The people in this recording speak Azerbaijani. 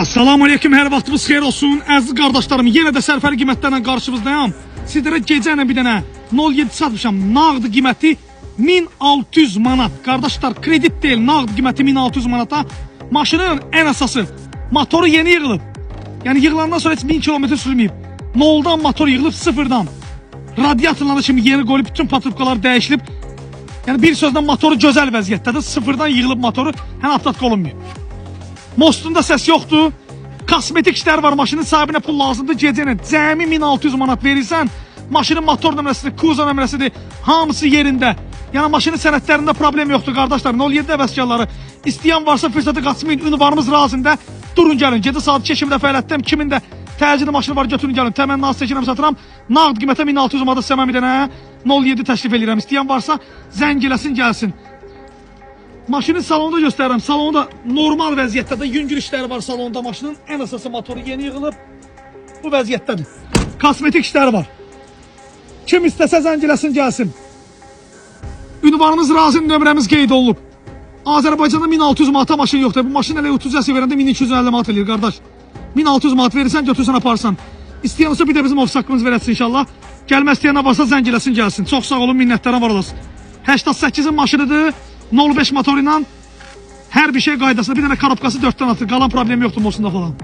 Assalamu aleykum, hər vaxtınız xeyir olsun. Əziz qardaşlarım, yenə də sərfəli qiymətlərlə qarşınızdayım. Sizlərə gecə ilə bir dənə 07 satmışam. Nağdı qiyməti 1600 manat. Qardaşlar, kredit deyil, nağdı qiyməti 1600 manata. Maşının ən əsası, motoru yeni yığılıb. Yəni yığılandan sonra heç 1000 kilometr sürməyib. Noldan motor yığılıb, sıfırdan. Radiatorlarına kimi yeni qoyulub, bütün patrubkalar dəyişilib. Yəni bir sözlə motoru gözəl vəziyyətdədir. Sıfırdan yığılıb motoru, hən aptat olunmuyor. Mostunda səs yoxdur. Kosmetik işlər var, maşının sahibinə pul lazımdır. Gecəni cəmi 1600 manat verirsən, maşının motor nömrəsidir, kuza nömrəsidir, hamısı yerində. Yəni maşının sənədlərində problem yoxdur qardaşlar. 07 əvəzkarları istəyən varsa fürsəti qaçmayın. Ünvanımız razında. Durun gəlin. Gecə saat 2 kimi də fəaliyyətdəyim. Kimin də təcili maşını var götürün gəlin. Təmənnası çəkirəm, satıram. Nağd qiymətə 1600 manat səməm bir dənə 07 təklif edirəm. İstəyən varsa zəng eləsin, gəlsin. Maşının salonunda göstərirəm. Salonda normal vəziyyətdə, yüngül işləri var salonda maşının. Ən əsası motoru yeni yığılıb. Bu vəziyyətdədir. Kosmetik işləri var. Kim istəsə zəng eləsin, gəlsin. Ünvanımız razı, nömrəmiz qeyd olunub. Azərbaycanda 1600 manata maşın yoxdur. Bu maşın elə 30 yaşı verəndə 1250 manat eləyir qardaş. 1600 manat verirsən, götürsən, aparsan. İstəyən olsa bir də bizim ofis haqqımız verətsin inşallah. Gəlmək istəyənə varsa zəng eləsin, gəlsin. Çox sağ olun, minnətlərim var olasın. 88'in maşınıdır. 05 motoruyla hər bir şey qaydasında. Bir dənə karabkası 4'ten atır. Qalan problem yoxdur Mosunda falan.